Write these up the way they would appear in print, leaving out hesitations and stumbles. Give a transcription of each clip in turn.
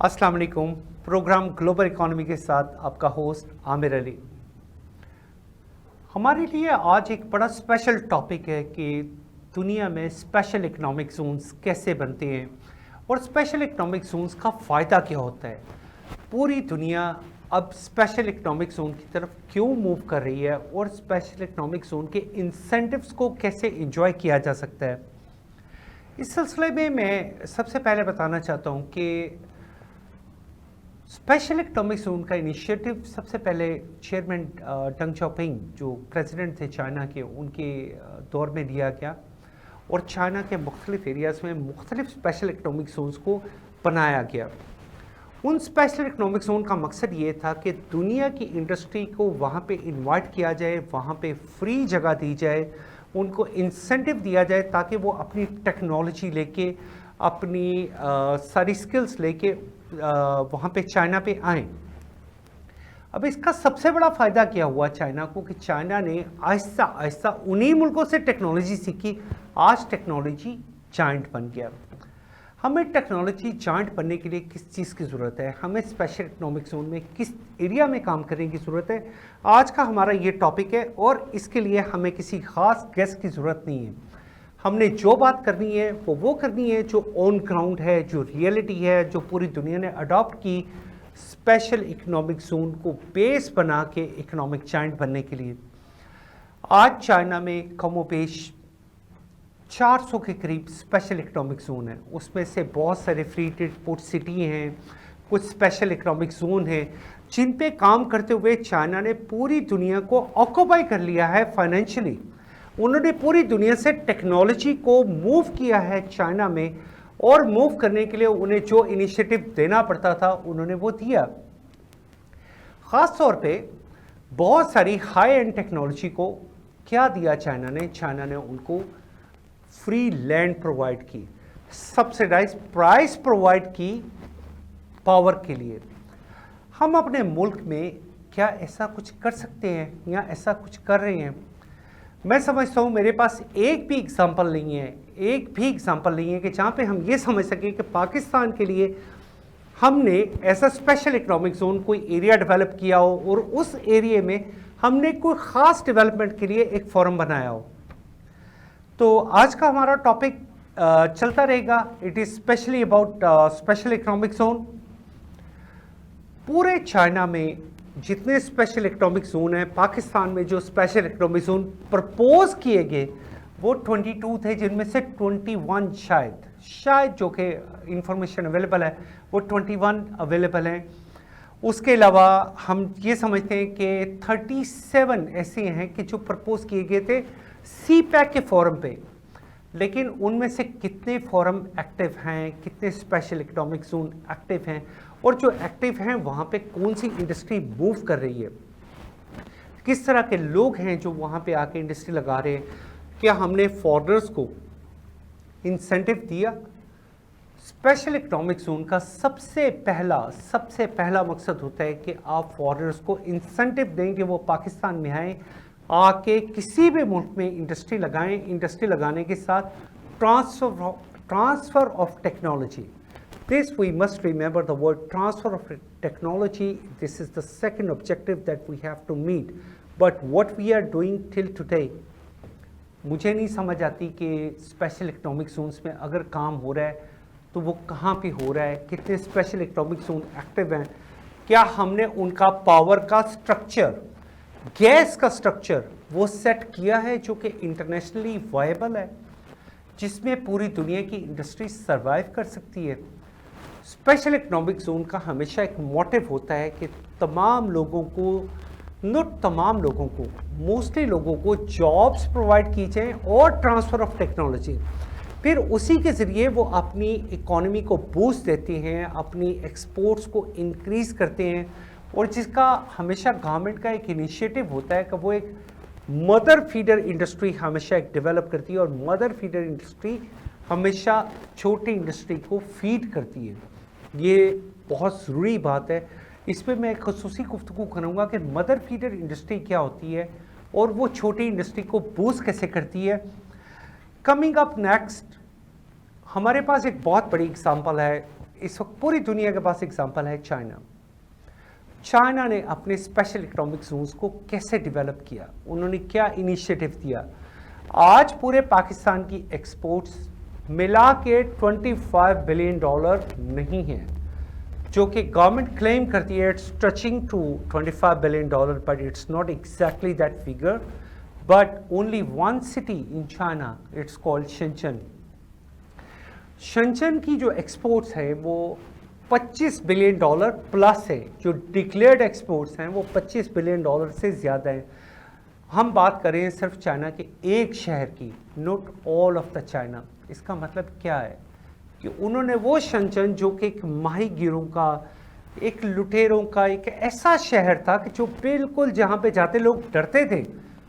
अस्सलाम वालेकुम। Programme global economy के साथ आपका होस्ट आमिर अली। हमारे लिए आज एक बड़ा स्पेशल टॉपिक है कि दुनिया में स्पेशल इकोनॉमिक जोन्स कैसे बनते हैं और स्पेशल इकोनॉमिक जोन्स का फ़ायदा क्या होता है। पूरी दुनिया अब स्पेशल इकोनॉमिक जोन की तरफ क्यों मूव कर रही है और स्पेशल इकोनॉमिक जोन के इंसेंटिव्स को कैसे एंजॉय किया जा सकता है। इस सिलसिले में मैं सबसे पहले बताना चाहता हूँ कि स्पेशल इकोनॉमिक जोन का इनिशिएटिव सबसे पहले चेयरमैन डंग झाओपिंग जो प्रेसिडेंट थे चाइना के, उनके दौर में लिया गया और चाइना के मुख्तलिफ एरियाज़ में मुख्तलिफ स्पेशल इकोनॉमिक जोन्स को बनाया गया। उन स्पेशल इकोनॉमिक जोन का मकसद ये था कि दुनिया की इंडस्ट्री को वहाँ पे इनवाइट किया जाए, वहाँ पे फ्री जगह दी जाए, उनको इंसेंटिव दिया जाए ताकि वो अपनी टेक्नोलॉजी लेके, अपनी सारी स्किल्स लेके वहाँ पे चाइना पे आएँ। अब इसका सबसे बड़ा फ़ायदा क्या हुआ चाइना को कि चाइना ने आहिस्ता आहिस्ता उन्हीं मुल्कों से टेक्नोलॉजी सीखी। आज टेक्नोलॉजी जायंट बन गया। हमें टेक्नोलॉजी जायंट बनने के लिए किस चीज़ की ज़रूरत है, हमें स्पेशल इकोनॉमिक जोन में किस एरिया में काम करने की ज़रूरत है, आज का हमारा ये टॉपिक है। और इसके लिए हमें किसी ख़ास गेस्ट की ज़रूरत नहीं है। हमने जो बात करनी है वो करनी है जो ऑन ग्राउंड है, जो रियलिटी है, जो पूरी दुनिया ने अडॉप्ट की स्पेशल इकोनॉमिक जोन को बेस बना के इकोनॉमिक जायंट बनने के लिए। आज चाइना में कमोबेश 400 के करीब स्पेशल इकोनॉमिक जोन है। उसमें से बहुत सारे फ्री ट्रेड पोर्ट सिटी हैं, कुछ स्पेशल इकोनॉमिक जोन हैं जिन पे काम करते हुए चाइना ने पूरी दुनिया को ऑक्यूपाई कर लिया है फाइनेंशियली। उन्होंने पूरी दुनिया से टेक्नोलॉजी को मूव किया है चाइना में, और मूव करने के लिए उन्हें जो इनिशिएटिव देना पड़ता था उन्होंने वो दिया। ख़ास तौर पे बहुत सारी हाई एंड टेक्नोलॉजी को क्या दिया चाइना ने उनको फ्री लैंड प्रोवाइड की, सब्सिडाइज प्राइस प्रोवाइड की पावर के लिए। हम अपने मुल्क में क्या ऐसा कुछ कर सकते हैं या ऐसा कुछ कर रहे हैं? मैं समझता हूँ मेरे पास एक भी एग्जांपल नहीं है कि जहाँ पे हम ये समझ सकें कि पाकिस्तान के लिए हमने ऐसा स्पेशल इकोनॉमिक जोन कोई एरिया डेवलप किया हो और उस एरिया में हमने कोई ख़ास डेवलपमेंट के लिए एक फोरम बनाया हो। तो आज का हमारा टॉपिक चलता रहेगा। It is specially about special economic zone. पूरे चाइना में जितने स्पेशल इकोनॉमिक जोन हैं, पाकिस्तान में जो स्पेशल इकोनॉमिक जोन प्रपोज किए गए वो 22 थे, जिनमें से 21 शायद जो कि इंफॉर्मेशन अवेलेबल है वो 21 अवेलेबल हैं। उसके अलावा हम ये समझते हैं कि 37 ऐसे हैं कि जो प्रपोज किए गए थे CPEC के फोरम पे, लेकिन उनमें से कितने फोरम एक्टिव हैं, कितने स्पेशल इकोनॉमिक जोन एक्टिव हैं, और जो एक्टिव हैं वहाँ पे कौन सी इंडस्ट्री मूव कर रही है, किस तरह के लोग हैं जो वहाँ पे आके इंडस्ट्री लगा रहे हैं, क्या हमने फॉरेनर्स को इंसेंटिव दिया? स्पेशल इकोनॉमिक जोन का सबसे पहला मकसद होता है कि आप फॉरेनर्स को इंसेंटिव दें कि वो पाकिस्तान में आएँ, आके किसी भी मुल्क में इंडस्ट्री लगाएं। इंडस्ट्री लगाने के साथ transfer of technology, this we must remember the word transfer of technology. This is the second objective that we have to meet, but what we are doing till today, मुझे नहीं समझ आती कि special economic Jones में अगर काम हो रहा है तो वो कहाँ पे हो रहा है, कितने स्पेशल इकोनॉमिक जोन एक्टिव हैं, क्या हमने उनका पावर का स्ट्रक्चर, गैस का स्ट्रक्चर वो सेट किया है जो कि इंटरनेशनली वायबल है, जिसमें पूरी दुनिया की इंडस्ट्री सर्वाइव कर सकती है। स्पेशल इकोनॉमिक जोन का हमेशा एक मोटिव होता है कि तमाम लोगों को, नॉट तमाम लोगों को, मोस्टली लोगों को जॉब्स प्रोवाइड की जाएँ और ट्रांसफ़र ऑफ टेक्नोलॉजी, फिर उसी के ज़रिए वो अपनी इकोनॉमी को बूस्ट देते हैं, अपनी एक्सपोर्ट्स को इंक्रीज़ करते हैं, और जिसका हमेशा गवर्नमेंट का एक इनिशिएटिव होता है कि वो एक मदर फीडर इंडस्ट्री हमेशा एक डेवलप करती है, और मदर फीडर इंडस्ट्री हमेशा छोटी इंडस्ट्री को फीड करती है। ये बहुत ज़रूरी बात है। इस पर मैं ख़ुसूसी गुफ्तगू करूँगा कि मदर फीडर इंडस्ट्री क्या होती है और वो छोटी इंडस्ट्री को बूस्ट कैसे करती है। कमिंग अप नेक्स्ट हमारे पास एक बहुत बड़ी एग्जांपल है इस वक्त पूरी दुनिया के पास एग्जांपल है चाइना। चाइना ने अपने स्पेशल इकोनॉमिक जोन्स को कैसे डेवलप किया, उन्होंने क्या इनिशिएटिव दिया। आज पूरे पाकिस्तान की एक्सपोर्ट्स मिला के $25 बिलियन नहीं है, जो कि गवर्नमेंट क्लेम करती है it's touching to $25 billion, but it's not exactly that figure, but only one city in China, it's called Shenzhen. Shenzhen की जो एक्सपोर्ट्स है वो $25 बिलियन प्लस है, जो डिक्लेयर्ड एक्सपोर्ट्स हैं वो $25 बिलियन से ज़्यादा हैं। हम बात करें सिर्फ चाइना के एक शहर की, not all of the China. इसका मतलब क्या है कि उन्होंने वो शेंचन जो कि एक माहीगीरों का, एक लुटेरों का एक ऐसा शहर था कि जो बिल्कुल जहाँ पे जाते लोग डरते थे।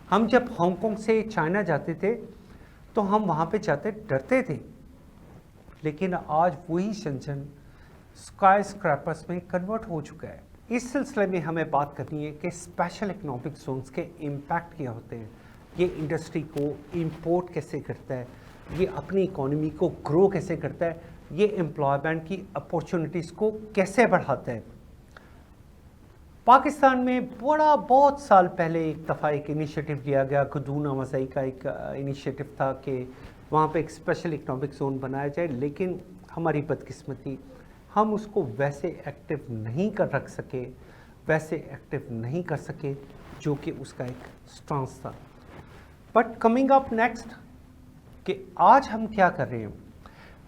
हम जब हांगकांग से चाइना जाते थे तो हम वहाँ पे जाते डरते थे, लेकिन आज वही शेंचन स्काई स्क्रैपर्स में कन्वर्ट हो चुका है। इस सिलसिले में हमें बात करनी है कि स्पेशल इकोनॉमिक जोन्स के इम्पैक्ट क्या होते हैं, ये इंडस्ट्री को इंपोर्ट कैसे करता है, ये अपनी इकोनॉमी को ग्रो कैसे करता है, ये एम्प्लॉयमेंट की अपॉर्चुनिटीज़ को कैसे बढ़ाता है। पाकिस्तान में बहुत साल पहले एक दफ़ा एक इनिशिएटिव लिया गया, खदून आवाजाई का एक इनिशिएटिव था कि वहाँ पे एक स्पेशल इकोनॉमिक जोन बनाया जाए, लेकिन हमारी बदकिस्मती हम उसको वैसे एक्टिव नहीं रख सके, वैसे एक्टिव नहीं कर सके जो कि उसका एक स्ट्रांस था। बट कमिंग अप नेक्स्ट कि आज हम क्या कर रहे हैं।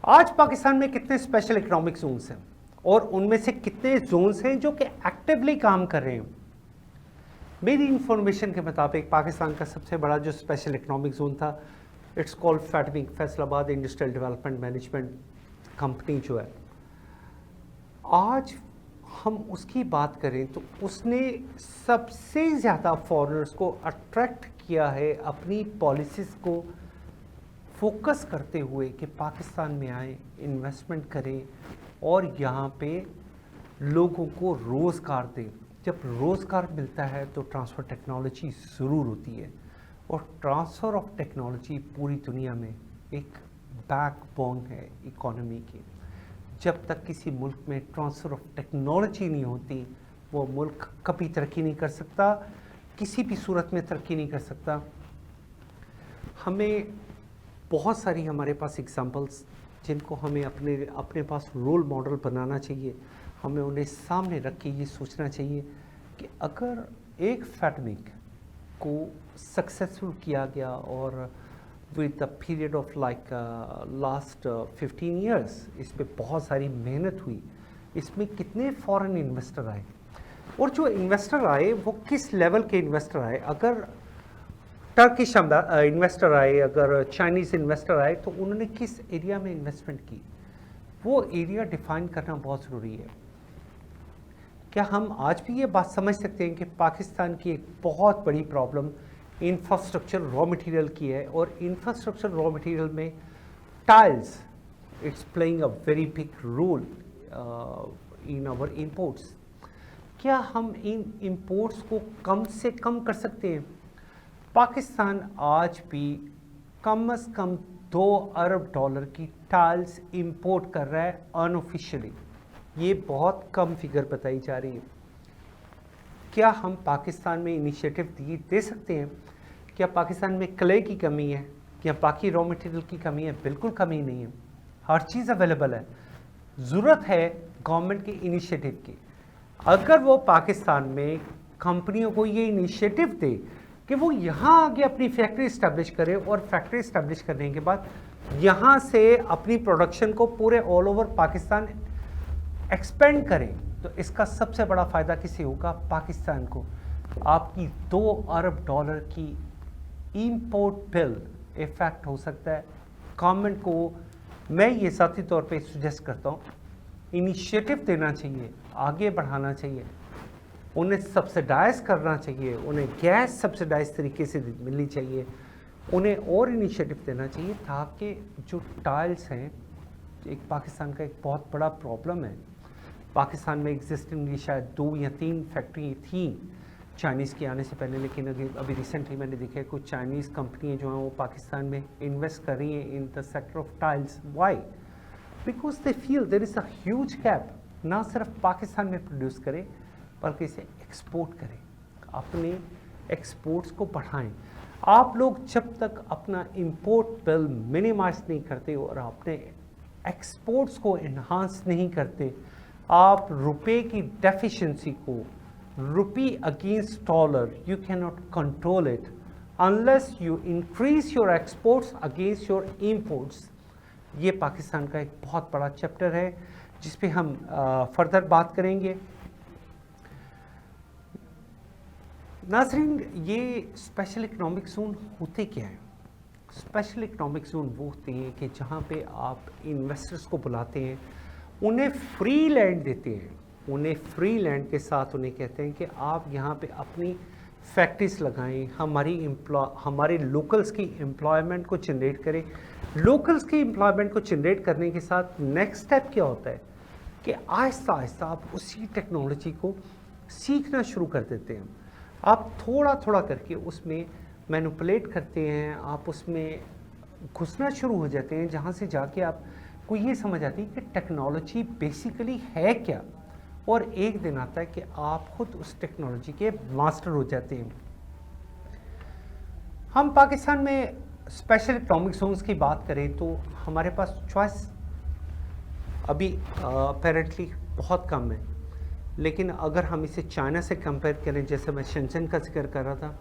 आज पाकिस्तान में कितने स्पेशल इकोनॉमिक जोन्स हैं और उनमें से कितने जोन्स हैं जो कि एक्टिवली काम कर रहे हैं। मेरी इंफॉर्मेशन के मुताबिक पाकिस्तान का सबसे बड़ा जो स्पेशल इकोनॉमिक जोन था, इट्स कॉल्ड फैटमिक, Faisalabad industrial development management company जो है। आज हम उसकी बात करें तो उसने सबसे ज़्यादा फॉरेनर्स को अट्रैक्ट किया है अपनी पॉलिसीज़ को फोकस करते हुए कि पाकिस्तान में आए, इन्वेस्टमेंट करें और यहाँ पे लोगों को रोज़गार दें। जब रोज़गार मिलता है तो ट्रांसफ़र टेक्नोलॉजी ज़रूर होती है, और ट्रांसफ़र ऑफ टेक्नोलॉजी पूरी दुनिया में एक बैकबोन है इकोनॉमी की। जब तक किसी मुल्क में ट्रांसफ़र ऑफ टेक्नोलॉजी नहीं होती, वो मुल्क कभी तरक्की नहीं कर सकता, किसी भी सूरत में तरक्की नहीं कर सकता। हमें बहुत सारी हमारे पास एग्जांपल्स जिनको हमें अपने पास रोल मॉडल बनाना चाहिए। हमें उन्हें सामने रख के ये सोचना चाहिए कि अगर एक फैटमिक को सक्सेसफुल किया गया और with the period of like last 15 years, इस पर बहुत सारी मेहनत हुई, इसमें कितने फॉरेन इन्वेस्टर आए, और जो इन्वेस्टर आए वो किस लेवल के इन्वेस्टर आए। अगर टर्किश इन्वेस्टर आए, अगर चाइनीज़ इन्वेस्टर आए, तो उन्होंने किस एरिया में इन्वेस्टमेंट की, वो एरिया डिफ़ाइन करना बहुत ज़रूरी है। क्या हम आज भी ये बात समझ सकते हैं कि पाकिस्तान की एक बहुत बड़ी प्रॉब्लम इंफ्रास्ट्रक्चर रॉ मटेरियल की है, और इंफ्रास्ट्रक्चर रॉ मटेरियल में tiles it's playing a very big role in our imports. क्या हम इन इंपोर्ट्स को कम से कम कर सकते हैं? पाकिस्तान आज भी कम से कम $2 अरब की टाइल्स इंपोर्ट कर रहा है अनऑफिशियली। ये बहुत कम फिगर बताई जा रही है। क्या हम पाकिस्तान में इनिशिएटिव दे सकते हैं? क्या पाकिस्तान में क्ले की कमी है या बाकी रॉ मटेरियल की कमी है? बिल्कुल कमी नहीं है, हर चीज़ अवेलेबल है। ज़रूरत है गवर्नमेंट के इनिशिएटिव की। अगर वो पाकिस्तान में कंपनियों को ये इनिशिएटिव दे कि वो यहाँ आगे अपनी फैक्ट्री इस्टेब्लिश करें, और फैक्ट्री इस्टेब्लिश करने के बाद यहाँ से अपनी प्रोडक्शन को पूरे ऑल ओवर पाकिस्तान एक्सपेंड करें, तो इसका सबसे बड़ा फ़ायदा किसे होगा? पाकिस्तान को। आपकी $2 अरब की इंपोर्ट बिल इफेक्ट हो सकता है। गवर्नमेंट को मैं ये ज़ाती तौर पे सजेस्ट करता हूँ, इनिशिएटिव देना चाहिए, आगे बढ़ाना चाहिए, उन्हें सब्सिडाइज़ करना चाहिए, उन्हें गैस सब्सिडाइज तरीके से मिलनी चाहिए, उन्हें और इनिशिएटिव देना चाहिए, ताकि जो टाइल्स हैं, एक पाकिस्तान का एक बहुत बड़ा प्रॉब्लम है। पाकिस्तान में एग्जिस्टिंगली शायद 2 या 3 फैक्ट्री थी चाइनीज़ के आने से पहले, लेकिन अभी रिसेंटली मैंने देखा है कुछ चाइनीज़ कंपनियाँ जो हैं वो पाकिस्तान में इन्वेस्ट कर रही हैं in the sector of tiles. Why? Because they feel there is a huge gap, ना सिर्फ पाकिस्तान में प्रोड्यूस करें बल्कि इसे एक्सपोर्ट करें, अपने एक्सपोर्ट्स को बढ़ाएं। आप लोग जब तक अपना इंपोर्ट बिल मिनिमाइज नहीं करते और अपने एक्सपोर्ट्स को इन्हांस नहीं करते, आप रुपए की डेफिशिएंसी को, rupee against dollar, you can not control it unless you increase your exports against your imports. ये पाकिस्तान का एक बहुत बड़ा चैप्टर है जिस पे हम फर्दर बात करेंगे। नाज़रीन, ये स्पेशल इकोनॉमिक जोन होते क्या हैं? स्पेशल इकोनॉमिक जोन वो होते हैं कि जहाँ पे आप इन्वेस्टर्स को बुलाते हैं, उन्हें फ्री लैंड देते हैं, उन्हें फ्री लैंड के साथ उन्हें कहते हैं कि आप यहाँ पे अपनी फैक्ट्रीज लगाएं, हमारे लोकल्स की एम्प्लॉयमेंट को जनरेट करें। लोकल्स की एम्प्लॉयमेंट को जनरेट करने के साथ नेक्स्ट स्टेप क्या होता है कि आहिस्ता आहिस्ता आप उसी टेक्नोलॉजी को सीखना शुरू कर देते हैं। आप थोड़ा थोड़ा करके उसमें मैनिपुलेट करते हैं, आप उसमें घुसना शुरू हो जाते हैं, जहाँ से जाके आपको ये समझ आती है कि टेक्नोलॉजी बेसिकली है क्या, और एक दिन आता है कि आप खुद उस टेक्नोलॉजी के मास्टर हो जाते हैं। हम पाकिस्तान में स्पेशल इकोनॉमिक जोन्स की बात करें तो हमारे पास चॉइस अभी अपेरेंटली बहुत कम है, लेकिन अगर हम इसे चाइना से कंपेयर करें, जैसे मैं शेंजन का जिक्र कर रहा था,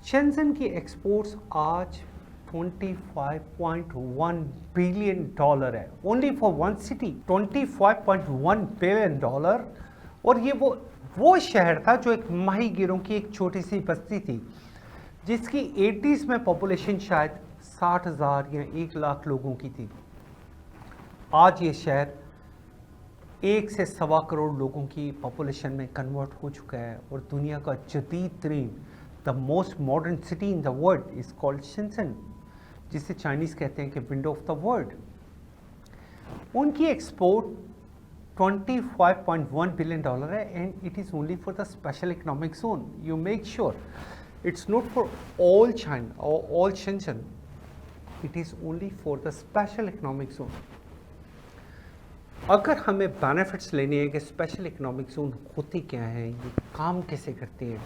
शेंजन की एक्सपोर्ट्स आज 25.1 बिलियन डॉलर है, only for one city 25.1 billion dollar. और ये वो शहर था जो एक माहीगीरों की एक छोटी सी बस्ती थी जिसकी 80s में पॉपुलेशन शायद 60,000 या 1 लाख लोगों की थी। आज ये शहर 1 से 1.25 करोड़ लोगों की पॉपुलेशन में कन्वर्ट हो चुका है और दुनिया का जदीद तरीन, the most modern city in the world is called Shenzhen, जिसे चाइनीज़ कहते हैं कि विंडो ऑफ द वर्ल्ड। उनकी एक्सपोर्ट 25.1 बिलियन डॉलर है and it is only for the special economic zone. You make sure it's not for all China or all Shenzhen, it is only for the special economic zone। अगर हमें benefits लेने हैं कि special economic zone होते क्या हैं, ये काम कैसे करते हैं,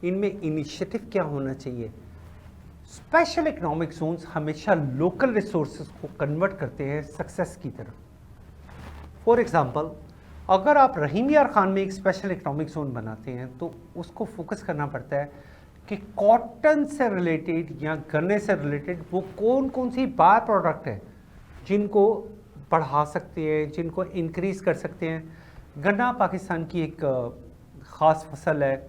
इनमें इनिशिएटिव क्या होना चाहिए। स्पेशल इकोनॉमिक जोन्स हमेशा लोकल रिसोर्सेज को कन्वर्ट करते हैं सक्सेस की तरफ। फॉर एग्जांपल, अगर आप रहीम यार खान में एक स्पेशल इकोनॉमिक जोन बनाते हैं तो उसको फोकस करना पड़ता है कि कॉटन से रिलेटेड या गन्ने से रिलेटेड वो कौन कौन सी बाय प्रोडक्ट है जिनको बढ़ा सकते हैं, जिनको इंक्रीज़ कर सकते हैं। गन्ना पाकिस्तान की एक ख़ास फसल है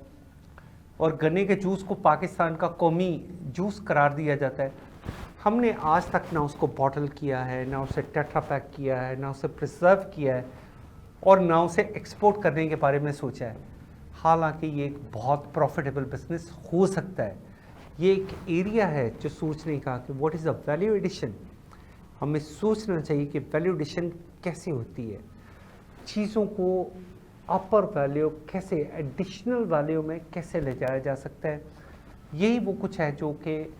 और गन्ने के जूस को पाकिस्तान का कौमी जूस करार दिया जाता है। हमने आज तक ना उसको बॉटल किया है, ना उसे टेट्रा पैक किया है, ना उसे प्रिजर्व किया है और ना उसे एक्सपोर्ट करने के बारे में सोचा है। हालांकि ये एक बहुत प्रॉफिटेबल बिजनेस हो सकता है। ये एक एरिया है जो सोचने का कि what is the value addition. हमें सोचना चाहिए कि वैल्यू एडिशन कैसे होती है, चीज़ों को अपर वैल्यू कैसे, एडिशनल वैल्यू में कैसे ले जाया जा सकता है। यही वो कुछ है जो कि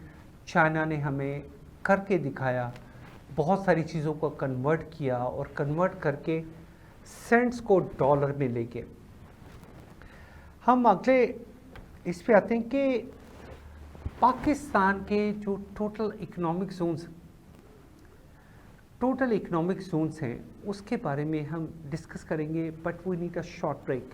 चाइना ने हमें करके दिखाया। बहुत सारी चीज़ों को कन्वर्ट किया और कन्वर्ट करके सेंट्स को डॉलर में लेके। हम अगले इस पे आते हैं कि पाकिस्तान के जो टोटल इकोनॉमिक जोन्स हैं उसके बारे में हम डिस्कस करेंगे, but we need a short break.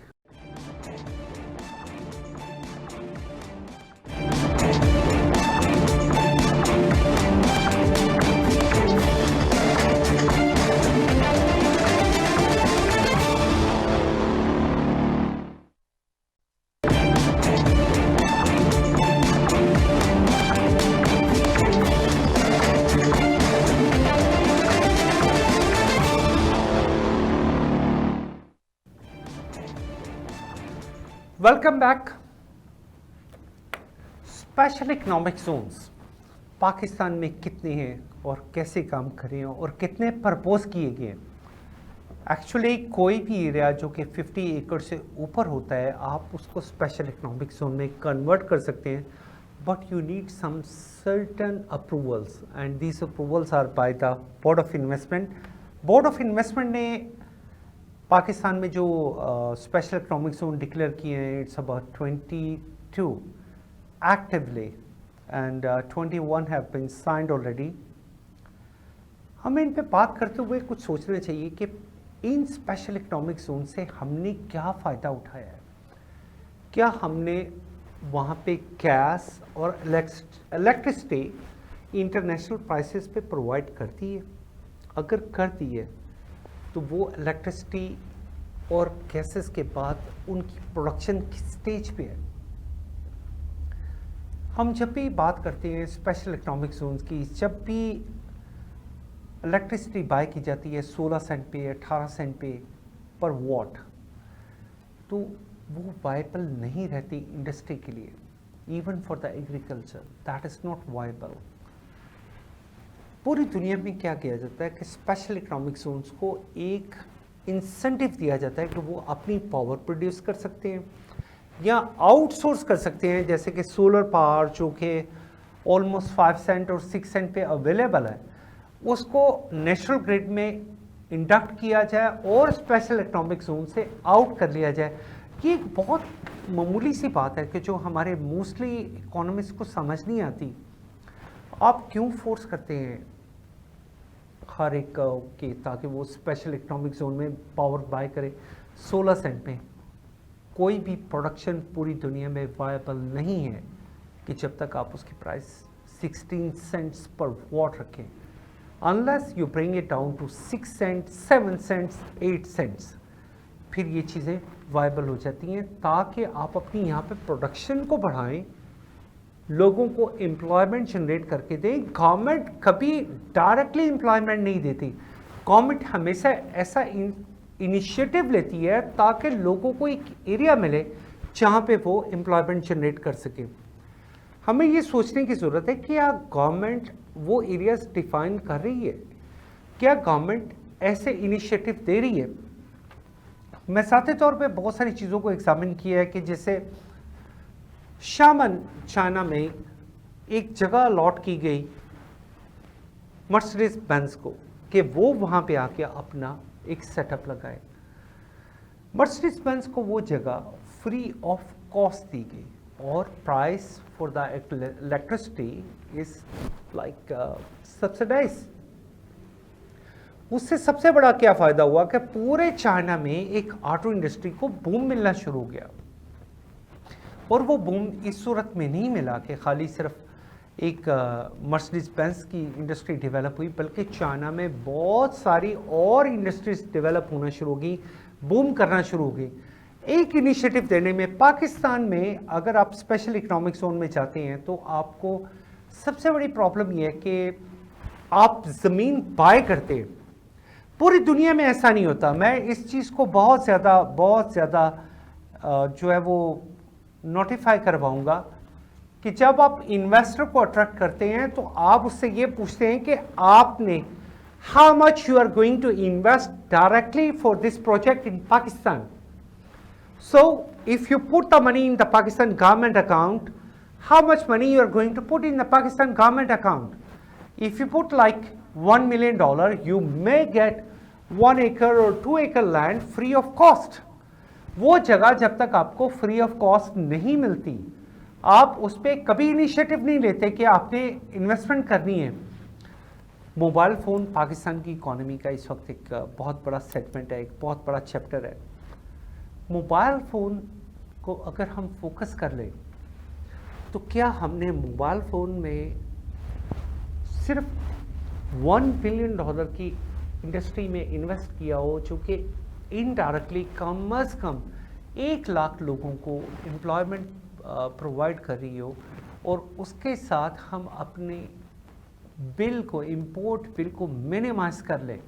Welcome back. Special economic zones Pakistan में कितने हैं और कैसे काम करें और कितने प्रपोज किए गए हैं। एक्चुअली कोई भी एरिया जो कि 50 एकड़ से ऊपर होता है आप उसको स्पेशल इकोनॉमिक जोन में कन्वर्ट कर सकते हैं but you need some certain approvals, and these approvals are by the Board of Investment. Board of Investment ने पाकिस्तान में जो स्पेशल इकोनॉमिक जोन डिक्लेयर किए हैं, it's about 22 actively and 21 have been signed already. हमें इन पे बात करते हुए कुछ सोचना चाहिए कि इन स्पेशल इकोनॉमिक जोन से हमने क्या फ़ायदा उठाया है. क्या हमने वहाँ पे गैस और इलेक्ट्रिसिटी इंटरनेशनल प्राइसेस पे प्रोवाइड कर दी है? अगर कर दी है तो वो इलेक्ट्रिसिटी और गैसेस के बाद उनकी प्रोडक्शन किस स्टेज पे है? हम जब भी बात करते हैं स्पेशल इकोनॉमिक जोन्स की, जब भी इलेक्ट्रिसिटी बाय की जाती है 16 सेंट पे 18 सेंट पे पर वॉट, तो वो वायबल नहीं रहती इंडस्ट्री के लिए. Even for the agriculture that is not viable. पूरी दुनिया में क्या किया जाता है कि स्पेशल इकोनॉमिक जोन्स को एक इंसेंटिव दिया जाता है कि वो अपनी पावर प्रोड्यूस कर सकते हैं या आउटसोर्स कर सकते हैं. जैसे कि सोलर पावर जो कि ऑलमोस्ट 5 सेंट और 6 सेंट पे अवेलेबल है, उसको नेशनल ग्रिड में इंडक्ट किया जाए और स्पेशल इकोनॉमिक जोन से आउट कर लिया जाए. ये एक बहुत मामूली सी बात है कि जो हमारे मोस्टली इकोनॉमिस्ट को समझ नहीं आती. आप क्यों फोर्स करते हैं हर एक के ताकि वो स्पेशल इकोनॉमिक जोन में पावर बाय करे 16 सेंट में? कोई भी प्रोडक्शन पूरी दुनिया में वायबल नहीं है कि जब तक आप उसकी प्राइस 16 सेंट्स पर वॉट रखें, unless you bring it down to 6 cent 7 cents 8 cents. फिर ये चीज़ें वायबल हो जाती हैं ताकि आप अपनी यहाँ पे प्रोडक्शन को बढ़ाएं, लोगों को एम्प्लॉयमेंट जनरेट करके दें. गवर्नमेंट कभी डायरेक्टली एम्प्लॉयमेंट नहीं देती. गवर्नमेंट हमेशा ऐसा इनिशिएटिव लेती है ताकि लोगों को एक एरिया मिले जहाँ पे वो एम्प्लॉयमेंट जनरेट कर सके. हमें ये सोचने की ज़रूरत है कि क्या गवर्नमेंट वो एरियाज डिफाइन कर रही है? क्या गवर्नमेंट ऐसे इनिशिएटिव दे रही है? मैं साथे तौर पे बहुत सारी चीज़ों को एग्जामिन किया है कि जैसे शामन चाइना में एक जगह अलॉट की गई मर्सिडीज बेंज को कि वो वहाँ पे आके अपना एक सेटअप लगाए. मर्सिडीज बेंज को वो जगह फ्री ऑफ कॉस्ट दी गई और price for the electricity is like subsidise. उससे सबसे बड़ा क्या फ़ायदा हुआ कि पूरे चाइना में एक ऑटो इंडस्ट्री को बूम मिलना शुरू हो गया. और वो बूम इस सूरत में नहीं मिला कि खाली सिर्फ एक मर्सिडीज बेंज की इंडस्ट्री डेवलप हुई, बल्कि चाइना में बहुत सारी और इंडस्ट्रीज डेवलप होना शुरू हो गई, बूम करना शुरू हो गई. एक इनिशिएटिव देने में पाकिस्तान में अगर आप स्पेशल इकोनॉमिक जोन में जाते हैं तो आपको सबसे बड़ी प्रॉब्लम यह है कि आप ज़मीन बाय करते हैं. पूरी दुनिया में ऐसा नहीं होता. मैं इस चीज़ को बहुत ज़्यादा जो है वो नोटिफाई करवाऊंगा कि जब आप इन्वेस्टर को अट्रैक्ट करते हैं तो आप उससे ये पूछते हैं कि आपने how much you are going to invest directly for this project in Pakistan. So if you put the money in the Pakistan government account, how much money you are going to put in the Pakistan government account? If you put like $1 million, you may get 1 acre or 2 acre land free of cost. वो जगह जब तक आपको free of cost नहीं मिलती, आप उस पर कभी इनिशिएटिव नहीं लेते कि आपने इन्वेस्टमेंट करनी है. मोबाइल फ़ोन पाकिस्तान की इकोनॉमी का इस वक्त एक बहुत बड़ा सेगमेंट है, एक बहुत बड़ा चैप्टर है. मोबाइल फ़ोन को अगर हम फोकस कर लें तो क्या हमने मोबाइल फ़ोन में सिर्फ $1 बिलियन की इंडस्ट्री में इन्वेस्ट किया हो जो कि इनडायरेक्टली कम अज़ कम 1 लाख लोगों को एम्प्लॉयमेंट प्रोवाइड कर रही हो, और उसके साथ हम अपने बिल को, इंपोर्ट बिल को मिनिमाइज कर लें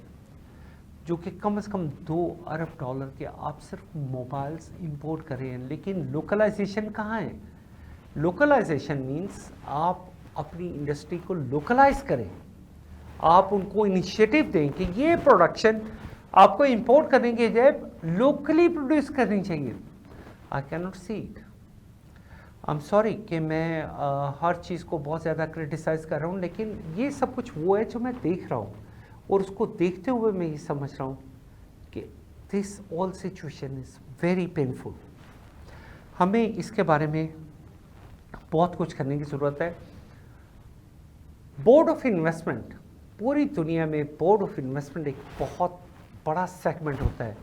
जो कि कम से कम $2 अरब के आप सिर्फ मोबाइल्स इंपोर्ट कर रहे हैं. लेकिन लोकलाइजेशन कहाँ है? लोकलाइजेशन मीन्स आप अपनी इंडस्ट्री को लोकलाइज करें, आप उनको इनिशिएटिव दें कि ये प्रोडक्शन आपको इंपोर्ट करने के बजाय लोकली प्रोड्यूस करनी चाहिए. I can not see it. I am sorry कि मैं हर चीज़ को बहुत ज़्यादा क्रिटिसाइज़ कर रहा हूँ, लेकिन ये सब कुछ वो है जो मैं देख रहा हूँ, और उसको देखते हुए मैं ये समझ रहा हूँ कि this all situation is very painful. हमें इसके बारे में बहुत कुछ करने की ज़रूरत है। बोर्ड ऑफ इन्वेस्टमेंट, पूरी दुनिया में बोर्ड ऑफ इन्वेस्टमेंट एक बहुत बड़ा सेगमेंट होता है।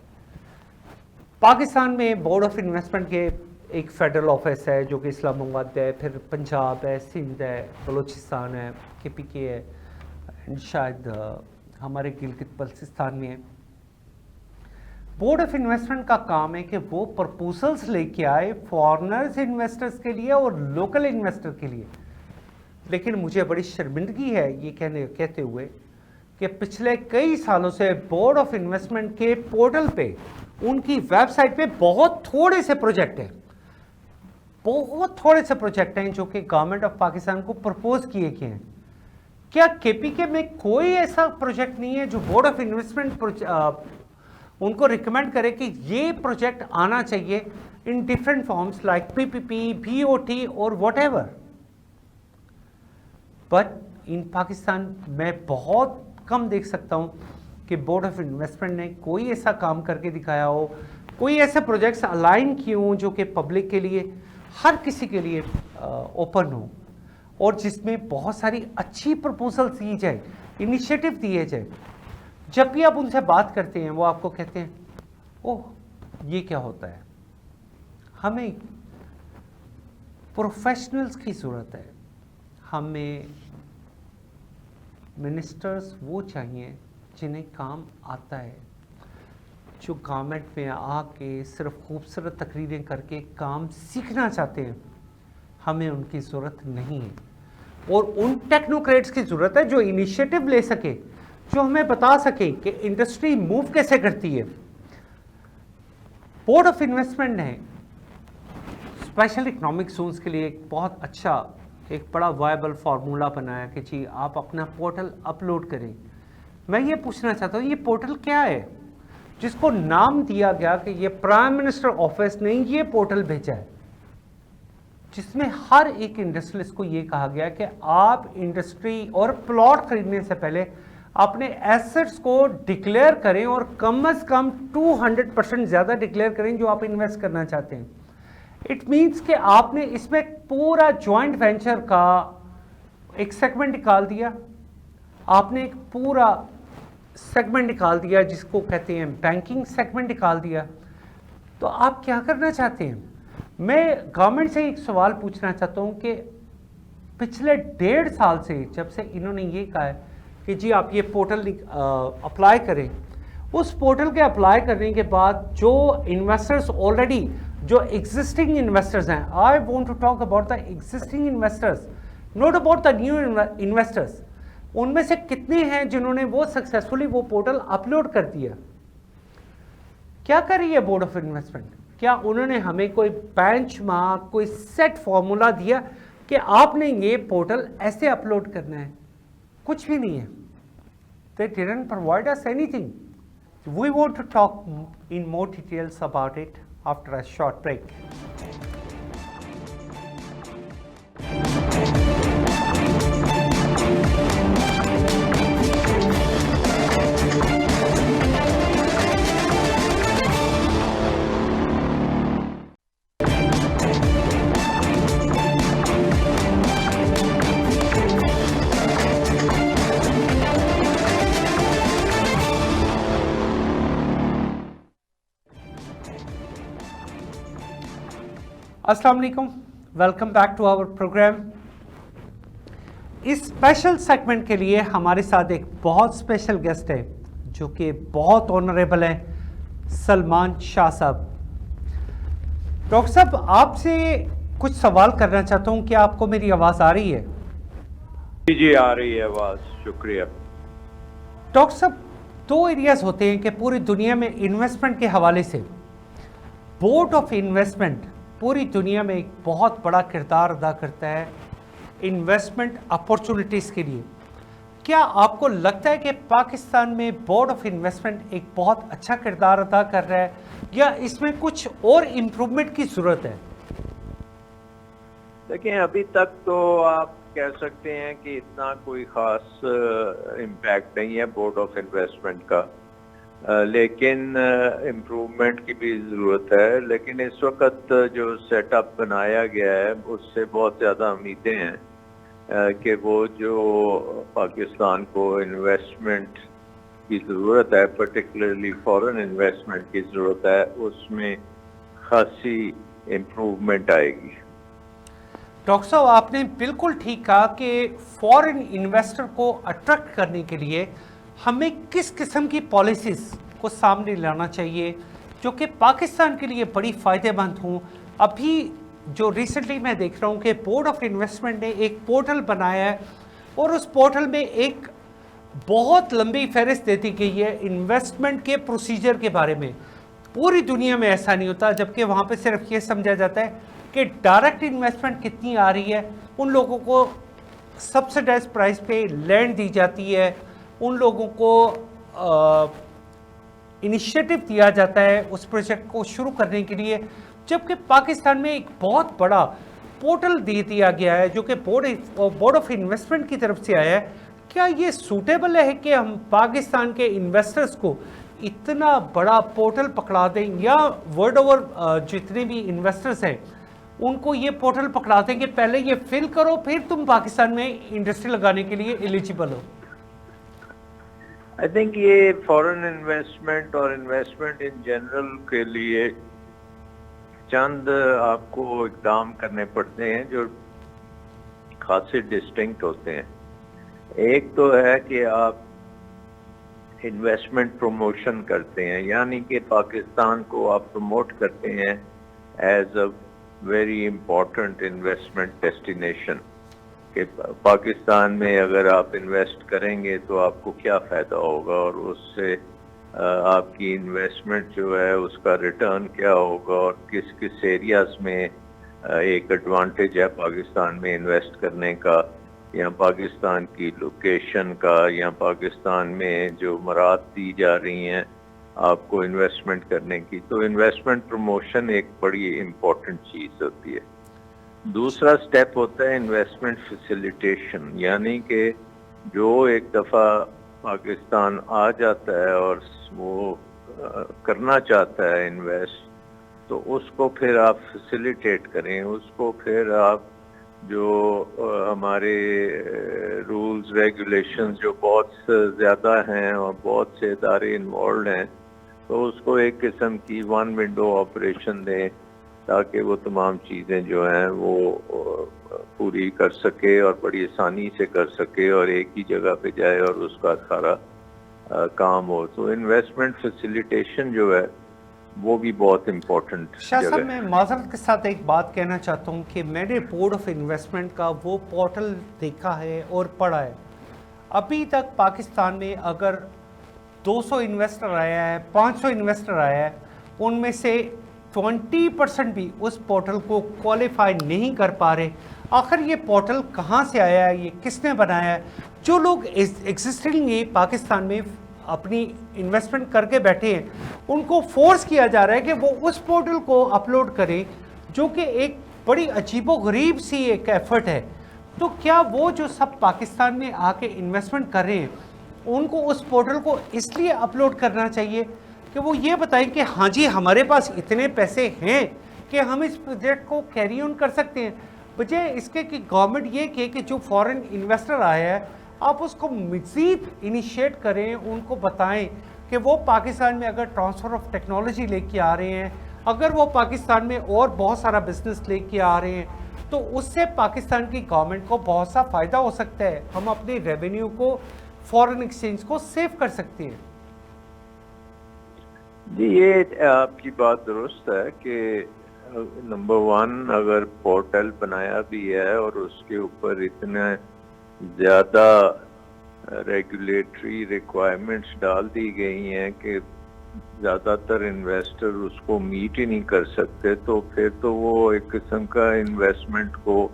पाकिस्तान में बोर्ड ऑफ इन्वेस्टमेंट के एक फेडरल ऑफिस है जो कि इस्लामाबाद है, फिर पंजाब है, सिंध है, बलूचिस्तान है, KPK है, एंड शायद हमारे गिलगित बल्तिस्तान में है। बोर्ड ऑफ इन्वेस्टमेंट का काम है कि वो प्रपोजल्स लेके आए फॉरेनर्स इन्वेस्टर्स के लिए और लोकल इन्वेस्टर के लिए। लेकिन मुझे बड़ी शर्मिंदगी है ये कहते हुए कि पिछले कई सालों से बोर्ड ऑफ इन्वेस्टमेंट के पोर्टल पे, उनकी वेबसाइट पे बहुत थोड़े से प्रोजेक्ट हैं, बहुत थोड़े से प्रोजेक्ट हैं जो कि गवर्नमेंट ऑफ पाकिस्तान को प्रपोज किए गए हैं। क्या KPK में कोई ऐसा प्रोजेक्ट नहीं है जो बोर्ड ऑफ इन्वेस्टमेंट उनको रिकमेंड करे कि ये प्रोजेक्ट आना चाहिए in different forms like PPP, BOT और व्हाटएवर? बट इन पाकिस्तान मैं बहुत कम देख सकता हूँ कि बोर्ड ऑफ इन्वेस्टमेंट ने कोई ऐसा काम करके दिखाया हो, कोई ऐसे प्रोजेक्ट्स अलाइन किए हों जो कि पब्लिक के लिए, हर किसी के लिए ओपन हो, और जिसमें बहुत सारी अच्छी प्रपोजल्स दी जाए, इनिशिएटिव दिए जाए। जब भी आप उनसे बात करते हैं वो आपको कहते हैं ओह ये क्या होता है। हमें प्रोफेशनल्स की ज़रूरत है। हमें मिनिस्टर्स वो चाहिए जिन्हें काम आता है, जो गवर्नमेंट में आके सिर्फ खूबसूरत तकरीरें करके काम सीखना चाहते हैं। हमें उनकी ज़रूरत नहीं है, और उन टेक्नोक्रेट्स की ज़रूरत है जो इनिशिएटिव ले सके, जो हमें बता सके कि इंडस्ट्री मूव कैसे करती है। बोर्ड ऑफ इन्वेस्टमेंट ने स्पेशल इकोनॉमिक जोन्स के लिए एक बहुत अच्छा, एक बड़ा वायबल फार्मूला बनाया कि जी आप अपना पोर्टल अपलोड करें। मैं ये पूछना चाहता हूँ ये पोर्टल क्या है जिसको नाम दिया गया कि ये प्राइम मिनिस्टर ऑफिस ने ये पोर्टल भेजा है, जिसमें हर एक इंडस्ट्रियलिस्ट को ये कहा गया कि आप इंडस्ट्री और प्लॉट खरीदने से पहले अपने एसेट्स को डिक्लेयर करें, और कम से कम 200% ज़्यादा डिक्लेयर करें जो आप इन्वेस्ट करना चाहते हैं। इट मीन्स कि आपने इसमें पूरा जॉइंट वेंचर का एक सेगमेंट निकाल दिया, आपने एक पूरा सेगमेंट निकाल दिया जिसको कहते हैं बैंकिंग सेगमेंट निकाल दिया। तो आप क्या करना चाहते हैं? मैं गवर्नमेंट से एक सवाल पूछना चाहता हूं कि पिछले 1.5 साल से जब से इन्होंने ये कहा है कि जी आप ये पोर्टल अप्लाई करें, उस पोर्टल के अप्लाई करने के बाद जो इन्वेस्टर्स ऑलरेडी, जो एग्जिस्टिंग इन्वेस्टर्स हैं, I want to talk about the existing investors, not about the new investors, उनमें से कितने हैं जिन्होंने वो सक्सेसफुली वो पोर्टल अपलोड कर दिया? क्या कर रही है बोर्ड ऑफ इन्वेस्टमेंट? क्या उन्होंने हमें कोई बेंचमार्क, कोई सेट फॉर्मूला दिया कि आपने ये पोर्टल ऐसे अपलोड करना है? कुछ भी नहीं है। They didn't provide us anything. We want to talk in more details about it after a short break. अस्सलाम वालेकुम, welcome back to our program. इस स्पेशल सेगमेंट के लिए हमारे साथ एक बहुत स्पेशल गेस्ट है जो कि बहुत ऑनरेबल है, सलमान शाह साहब। डॉक्टर साहब, आपसे कुछ सवाल करना चाहता हूं, क्या आपको मेरी आवाज़ आ रही है? जी आ रही है आवाज़, शुक्रिया। डॉक्टर साहब, 2 एरियाज होते हैं कि पूरी दुनिया में इन्वेस्टमेंट के हवाले से बोर्ड ऑफ इन्वेस्टमेंट पूरी दुनिया में एक बहुत बड़ा किरदार अदा करता है इन्वेस्टमेंट अपॉर्चुनिटीज़ के लिए। क्या आपको लगता है कि पाकिस्तान में बोर्ड ऑफ इन्वेस्टमेंट एक बहुत अच्छा किरदार अदा कर रहा है, या इसमें कुछ और इम्प्रूवमेंट की ज़रूरत है? देखिए अभी तक तो आप कह सकते हैं कि इतना कोई खास इम्पैक्ट नहीं है बोर्ड ऑफ इन्वेस्टमेंट का, लेकिन इम्प्रूवमेंट की भी ज़रूरत है। लेकिन इस वक्त जो सेटअप बनाया गया है उससे बहुत ज़्यादा उम्मीदें हैं कि वो जो पाकिस्तान को इन्वेस्टमेंट की ज़रूरत है, पर्टिकुलरली फॉरेन इन्वेस्टमेंट की ज़रूरत है, उसमें खासी इम्प्रूवमेंट आएगी। डॉक्टर साहब, आपने बिल्कुल ठीक कहा कि फॉरेन इन्वेस्टर को अट्रैक्ट करने के लिए हमें किस किस्म की पॉलिसीज़ को सामने लाना चाहिए जो कि पाकिस्तान के लिए बड़ी फ़ायदेमंद हों। अभी जो रिसेंटली मैं देख रहा हूँ कि बोर्ड ऑफ इन्वेस्टमेंट ने एक पोर्टल बनाया है और उस पोर्टल में एक बहुत लंबी फहरिस्त दे दी गई है इन्वेस्टमेंट के प्रोसीजर के बारे में। पूरी दुनिया में ऐसा नहीं होता, जबकि वहाँ पे सिर्फ ये समझा जाता है कि डायरेक्ट इन्वेस्टमेंट कितनी आ रही है, उन लोगों को सब्सिडाइज प्राइस पे लैंड दी जाती है, उन लोगों को इनिशिएटिव दिया जाता है उस प्रोजेक्ट को शुरू करने के लिए। जबकि पाकिस्तान में एक बहुत बड़ा पोर्टल दे दिया गया है जो कि बोर्ड ऑफ इन्वेस्टमेंट की तरफ से आया है। क्या ये सूटेबल है कि हम पाकिस्तान के इन्वेस्टर्स को इतना बड़ा पोर्टल पकड़ा दें, या वर्ल्ड ओवर जितने भी इन्वेस्टर्स हैं उनको ये पोर्टल पकड़ा दें कि पहले ये फिल करो फिर तुम पाकिस्तान में इंडस्ट्री लगाने के लिए एलिजिबल हो? आई थिंक ये फॉरेन इन्वेस्टमेंट और इन्वेस्टमेंट इन जनरल के लिए चंद आपको इकदाम करने पड़ते हैं जो खासे डिस्टिंक्ट होते हैं। एक तो है कि आप इन्वेस्टमेंट प्रमोशन करते हैं, यानी कि पाकिस्तान को आप प्रमोट करते हैं as a very important investment destination, कि पाकिस्तान में अगर आप इन्वेस्ट करेंगे तो आपको क्या फ़ायदा होगा और उससे आपकी इन्वेस्टमेंट जो है उसका रिटर्न क्या होगा और किस किस एरियाज़ में एक एडवांटेज है पाकिस्तान में इन्वेस्ट करने का, या पाकिस्तान की लोकेशन का, या पाकिस्तान में जो मराहत दी जा रही हैं आपको इन्वेस्टमेंट करने की। तो इन्वेस्टमेंट प्रमोशन एक बड़ी इम्पोर्टेंट चीज़ होती है। दूसरा स्टेप होता है इन्वेस्टमेंट फैसिलिटेशन, यानी कि जो एक दफ़ा पाकिस्तान आ जाता है और वो करना चाहता है इन्वेस्ट, तो उसको फिर आप फैसिलिटेट करें, उसको फिर आप जो हमारे रूल्स रेगुलेशंस जो बहुत ज़्यादा हैं और बहुत से इदारे इन्वॉल्व हैं, तो उसको एक किस्म की वन विंडो ऑपरेशन दें ताकि वो तमाम चीज़ें जो हैं वो पूरी कर सके और बड़ी आसानी से कर सके और एक ही जगह पे जाए और उसका सारा काम हो। तो इन्वेस्टमेंट फैसिलिटेशन जो है वो भी बहुत इम्पोर्टेंट। शाह साहब, मैं माजरत के साथ एक बात कहना चाहता हूँ कि मैंने बोर्ड ऑफ इन्वेस्टमेंट का वो पोर्टल देखा है और पढ़ा है। अभी तक पाकिस्तान में अगर 200 इन्वेस्टर आया है, 500 इन्वेस्टर आया है, उनमें से 20% भी उस पोर्टल को क्वालिफाई नहीं कर पा रहे। आखिर ये पोर्टल कहाँ से आया है, ये किसने बनाया है? जो लोग एग्जिस्टिंगली पाकिस्तान में अपनी इन्वेस्टमेंट करके बैठे हैं उनको फोर्स किया जा रहा है कि वो उस पोर्टल को अपलोड करें, जो कि एक बड़ी अजीबोगरीब सी एक एफर्ट है। तो क्या वो जो सब पाकिस्तान में आके इन्वेस्टमेंट कर रहे हैं उनको उस पोर्टल को इसलिए अपलोड करना चाहिए कि वो ये बताएं कि हाँ जी हमारे पास इतने पैसे हैं कि हम इस प्रोजेक्ट को कैरी ऑन कर सकते हैं, बजाय इसके कि गवर्नमेंट ये कहे कि जो फॉरेन इन्वेस्टर आया है आप उसको मज़ीद इनिशिएट करें, उनको बताएं कि वो पाकिस्तान में अगर ट्रांसफ़र ऑफ टेक्नोलॉजी लेके आ रहे हैं, अगर वो पाकिस्तान में और बहुत सारा बिजनेस लेके आ रहे हैं, तो उससे पाकिस्तान की गवर्नमेंट को बहुत सा फ़ायदा हो सकता है। हम अपने रेवेन्यू को, फॉरेन एक्सचेंज को सेव कर सकते हैं। जी, ये आपकी बात दुरुस्त है कि नंबर 1 अगर पोर्टल बनाया भी है और उसके ऊपर इतना ज़्यादा रेगुलेटरी रिक्वायरमेंट्स डाल दी गई हैं कि ज़्यादातर इन्वेस्टर उसको मीट ही नहीं कर सकते, तो फिर तो वो एक किस्म का इन्वेस्टमेंट को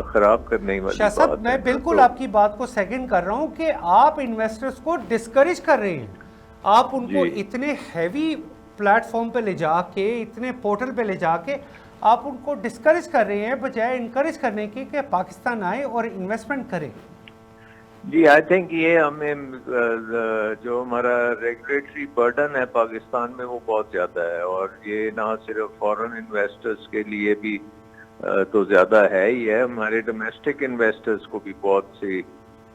ख़राब करने वाली बात है। मैं बिल्कुल आपकी बात को सेकंड कर रहा हूँ कि आप इन्वेस्टर्स को डिस्करेज कर रहे हैं। आप उनको इतने हैवी प्लेटफॉर्म पे ले जाके, इतने पोर्टल पे ले जाके आप उनको डिस्करेज कर रहे हैं बजाय इनकरेज करने के कि पाकिस्तान आए और इन्वेस्टमेंट करें। जी, आई थिंक ये हमें जो हमारा रेगुलेटरी बर्डन है पाकिस्तान में वो बहुत ज़्यादा है, और ये ना सिर्फ फॉरेन इन्वेस्टर्स के लिए भी तो ज़्यादा है ही है, हमारे डोमेस्टिक इन्वेस्टर्स को भी बहुत सी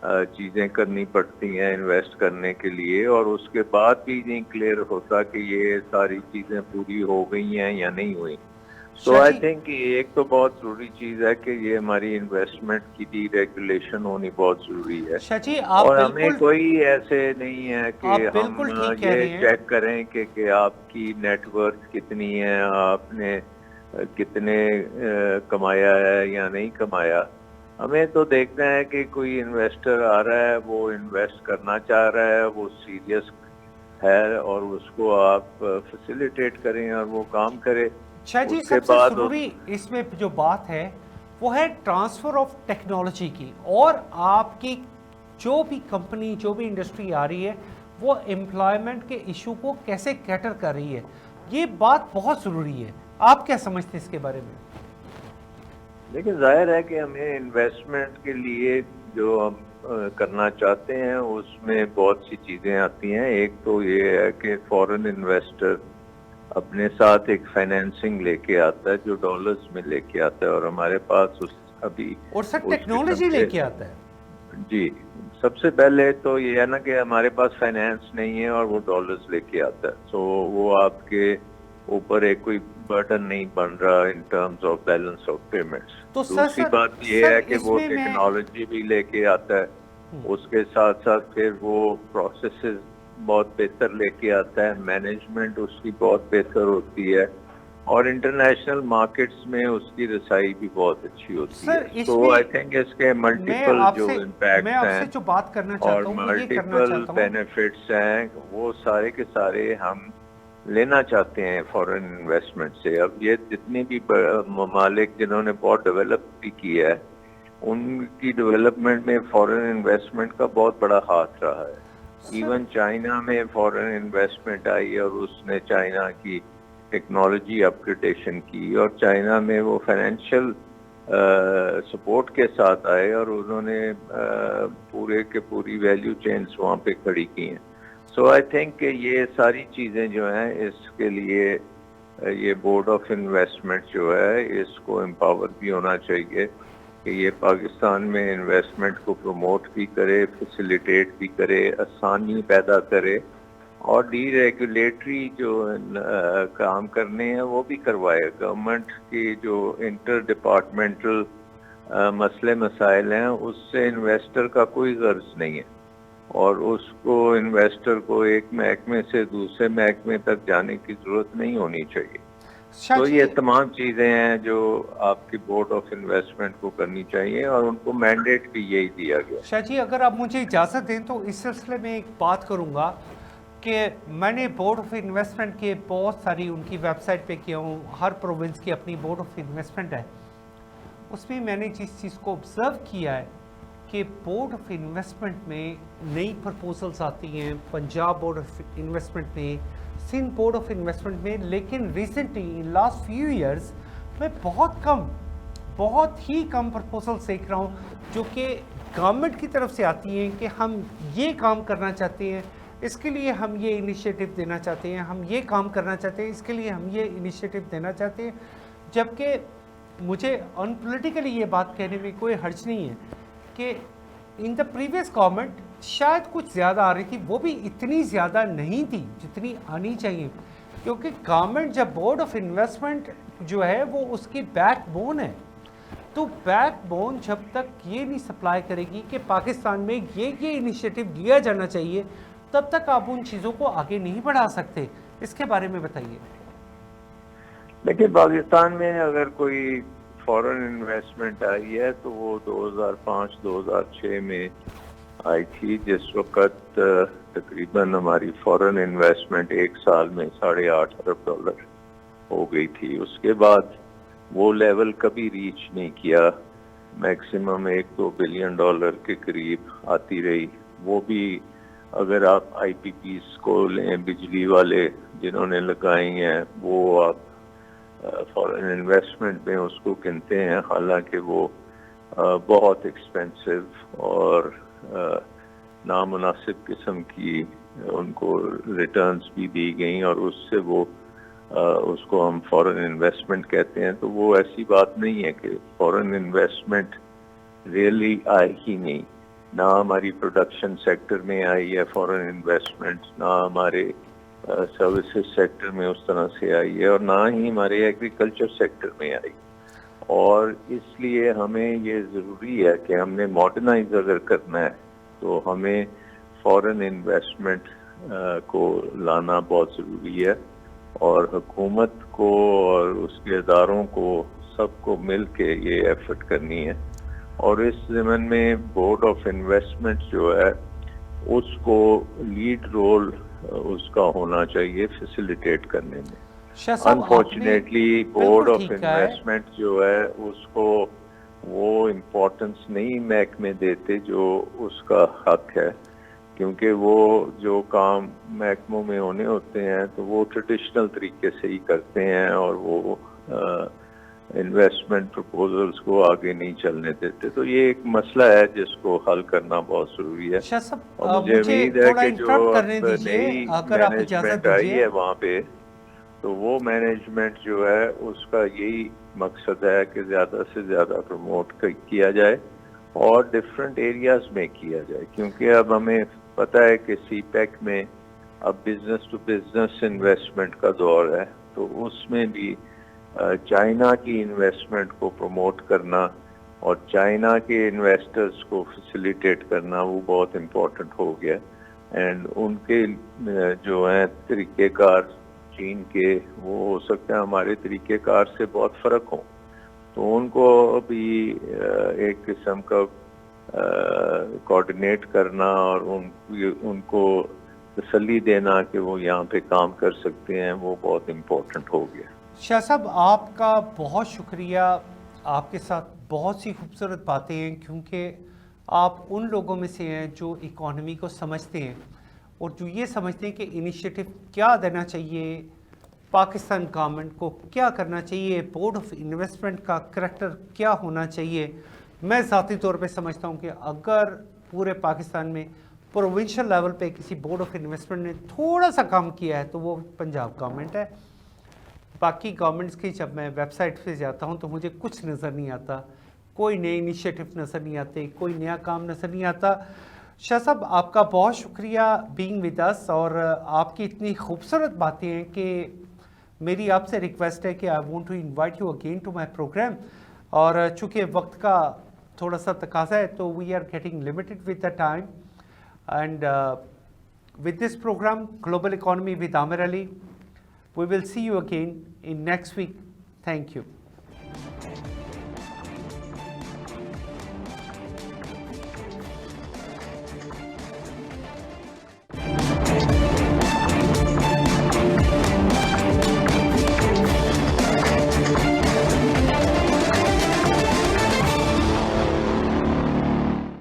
चीज़ें करनी पड़ती हैं इन्वेस्ट करने के लिए, और उसके बाद भी नहीं क्लियर होता कि ये सारी चीज़ें पूरी हो गई हैं या नहीं हुई। सो आई थिंक एक तो बहुत जरूरी चीज है कि ये हमारी इन्वेस्टमेंट की डी रेगुलेशन होनी बहुत जरूरी है। शाजी, आप और हमें कोई ऐसे नहीं है कि हम ये चेक करें कि आपकी नेटवर्थ कितनी है, आपने कितने कमाया है या नहीं कमाया। हमें तो देखना है कि कोई इन्वेस्टर आ रहा है, वो इन्वेस्ट करना चाह रहा है, वो सीरियस है, और उसको आप फैसिलिटेट करें और वो काम करे। शाजी, सबसे जरूरी इसमें जो बात है वो है ट्रांसफर ऑफ टेक्नोलॉजी की, और आपकी जो भी कंपनी जो भी इंडस्ट्री आ रही है वो एम्प्लॉयमेंट के इशू को कैसे कैटर कर रही है, ये बात बहुत ज़रूरी है। आप क्या समझते हैं इसके बारे में? देखिए, जाहिर है कि हमें इन्वेस्टमेंट के लिए जो हम करना चाहते हैं उसमें बहुत सी चीज़ें आती हैं। एक तो ये है कि फॉरेन इन्वेस्टर अपने साथ एक फाइनेंसिंग लेके आता है जो डॉलर्स में लेके आता है, और हमारे पास उस अभी और सर टेक्नोलॉजी लेके आता है। जी, सबसे पहले तो ये है ना कि हमारे पास फाइनेंस नहीं है और वो डॉलर्स लेके आता है, तो वो आपके ऊपर एक कोई बर्डन नहीं बन रहा in terms of balance of payments. तो दूसरी बात ये है कि वो टेक्नोलॉजी भी लेके आता है, उसके साथ साथ फिर वो प्रोसेसेस बहुत बेहतर लेके आता है, मैनेजमेंट उसकी बहुत बेहतर होती है, और इंटरनेशनल मार्केट्स में उसकी रसाई भी बहुत अच्छी होती है। तो आई थिंक इसके मल्टीपल जो इम्पैक्ट हैं जो बात करना चाहता और मल्टीपल बेनिफिट्स हैं वो सारे के सारे हम लेना चाहते हैं फॉरेन इन्वेस्टमेंट से। अब ये जितनी भी ममालिक जिन्होंने बहुत डेवलप भी किया है उनकी डेवलपमेंट में फॉरेन इन्वेस्टमेंट का बहुत बड़ा हाथ रहा है। इवन चाइना में फॉरेन इन्वेस्टमेंट आई और उसने चाइना की टेक्नोलॉजी अपग्रेडेशन की, और चाइना में वो फाइनेंशियल सपोर्ट के साथ आए और उन्होंने पूरे के पूरी वैल्यू चेन्स वहाँ पे खड़ी की हैं। सो आई थिंक ये सारी चीज़ें जो हैं इसके लिए ये बोर्ड ऑफ इन्वेस्टमेंट जो है इसको एम्पावर भी होना चाहिए कि ये पाकिस्तान में इन्वेस्टमेंट को प्रमोट भी करे, फैसिलिटेट भी करे, आसानी पैदा करे, और डी रेगुलेटरी जो काम करने हैं वो भी करवाए। गवर्नमेंट की जो इंटर डिपार्टमेंटल मसले मसाइल हैं उससे इन्वेस्टर का कोई गर्ज नहीं है, और उसको इन्वेस्टर को एक महकमे से दूसरे महकमे तक जाने की जरूरत नहीं होनी चाहिए। तो ये तमाम चीज़ें हैं जो आपकी बोर्ड ऑफ इन्वेस्टमेंट को करनी चाहिए, और उनको मैंडेट भी यही दिया गया। शाह जी, अगर आप मुझे इजाज़त दें तो इस सिलसिले में एक बात करूँगा कि मैंने बोर्ड ऑफ इन्वेस्टमेंट के बहुत सारी उनकी वेबसाइट पे किया हूँ, हर प्रोविंस की अपनी बोर्ड ऑफ इन्वेस्टमेंट है, उसमें मैंने जिस चीज़ को ऑब्ज़र्व किया है कि बोर्ड ऑफ इन्वेस्टमेंट में नई प्रपोजल्स आती हैं, पंजाब बोर्ड ऑफ इन्वेस्टमेंट में, सिंध बोर्ड ऑफ इन्वेस्टमेंट में, लेकिन recently in last few years मैं बहुत ही कम प्रपोजल्स देख रहा हूँ जो कि गवर्नमेंट की तरफ से आती हैं कि हम ये काम करना चाहते हैं, इसके लिए हम ये इनिशिएटिव देना चाहते हैं, हम ये काम करना चाहते हैं, इसके लिए हम ये इनिशिएटिव देना चाहते हैं। जबकि मुझे अनपॉलिटिकली ये बात कहने में कोई हर्ज नहीं है कि इन द प्रीवियस गवर्नमेंट शायद कुछ ज़्यादा आ रही थी, वो भी इतनी ज़्यादा नहीं थी जितनी आनी चाहिए, क्योंकि गवर्नमेंट जब बोर्ड ऑफ इन्वेस्टमेंट जो है वो उसकी बैकबोन है, तो बैकबोन जब तक ये नहीं सप्लाई करेगी कि पाकिस्तान में ये इनिशिएटिव लिया जाना चाहिए, तब तक आप उन चीज़ों को आगे नहीं बढ़ा सकते। इसके बारे में बताइए। देखिए, पाकिस्तान में अगर कोई फॉरेन इन्वेस्टमेंट आई है तो वो 2005-2006 में आई थी, जिस वक्त तकरीबन हमारी फॉरेन इन्वेस्टमेंट एक साल में $8.5 अरब हो गई थी। उसके बाद वो लेवल कभी रीच नहीं किया, मैक्सिमम $1-2 बिलियन के करीब आती रही। वो भी अगर आप IPPs को लें, बिजली वाले जिन्होंने लगाई हैं, वो आप फॉरेन इन्वेस्टमेंट में उसको गिनते हैं, हालांकि वो बहुत एक्सपेंसिव और नामुनासिब किस्म की उनको रिटर्न्स भी दी गई और उससे वो उसको हम फॉरेन इन्वेस्टमेंट कहते हैं। तो वो ऐसी बात नहीं है कि फॉरेन इन्वेस्टमेंट रियली आई ही नहीं, ना हमारी प्रोडक्शन सेक्टर में आई है फॉरेन इन्वेस्टमेंट, ना हमारे सर्विसेज सेक्टर में उस तरह से आई है और ना ही हमारे एग्रीकल्चर सेक्टर में आई। और इसलिए हमें ये ज़रूरी है कि हमने मॉडर्नाइज अगर करना है तो हमें फॉरेन इन्वेस्टमेंट को लाना बहुत ज़रूरी है और हुकूमत को और उसके इदारों को सबको मिल के ये एफर्ट करनी है। और इस ज़मन में बोर्ड ऑफ इन्वेस्टमेंट जो है उसको लीड रोल उसका होना चाहिए फैसिलिटेट करने में। अनफॉर्चुनेटली बोर्ड ऑफ इन्वेस्टमेंट जो है उसको वो इम्पोर्टेंस नहीं महकमे देते जो उसका हक है, क्योंकि वो जो काम महकमों में होने होते हैं तो वो ट्रेडिशनल तरीके से ही करते हैं और वो इन्वेस्टमेंट प्रपोजल्स को आगे नहीं चलने देते। तो ये एक मसला है जिसको हल करना बहुत जरूरी है। और मुझे उम्मीद है कि जो नई मैनेजमेंट आई है वहाँ पे, तो वो मैनेजमेंट जो है उसका यही मकसद है कि ज़्यादा से ज़्यादा प्रमोट किया जाए और डिफरेंट एरियाज में किया जाए, क्योंकि अब हमें पता है कि सीपैक में अब बिजनेस टू बिजनेस इन्वेस्टमेंट का दौर है, तो उसमें भी चाइना की इन्वेस्टमेंट को प्रमोट करना और चाइना के इन्वेस्टर्स को फैसिलिटेट करना वो बहुत इम्पोर्टेंट हो गया। एंड उनके जो हैं तरीक़ेकार चीन के, वो हो सकता है हमारे तरीक़ेकार से बहुत फ़र्क हो, तो उनको भी एक किस्म का कोऑर्डिनेट करना और उनको तसल्ली देना कि वो यहाँ पे काम कर सकते हैं, वो बहुत इम्पोर्टेंट हो गया। शाह साहब, आपका बहुत शुक्रिया। आपके साथ बहुत सी खूबसूरत बातें हैं, क्योंकि आप उन लोगों में से हैं जो इकॉनमी को समझते हैं और जो ये समझते हैं कि इनिशिएटिव क्या देना चाहिए, पाकिस्तान गवर्नमेंट को क्या करना चाहिए, बोर्ड ऑफ इन्वेस्टमेंट का करैक्टर क्या होना चाहिए। मैं ज़ाती तौर पे समझता हूँ कि अगर पूरे पाकिस्तान में प्रोविंशियल लेवल पे किसी बोर्ड ऑफ इन्वेस्टमेंट ने थोड़ा सा काम किया है तो वो पंजाब गवर्नमेंट है। बाकी गवर्नमेंट्स की जब मैं वेबसाइट पे जाता हूँ तो मुझे कुछ नज़र नहीं आता, कोई नए इनिशिएटिव नज़र नहीं आते, कोई नया काम नज़र नहीं आता। शाह साहब, आपका बहुत शुक्रिया बीइंग विद अस, और आपकी इतनी खूबसूरत बातें हैं कि मेरी आपसे रिक्वेस्ट है कि I want to invite you again to my program. और चूँकि वक्त का थोड़ा सा तकाजा है तो we are getting limited with the time, and with this program global economy with Aamir Ali, we will see you again in next week. Thank you.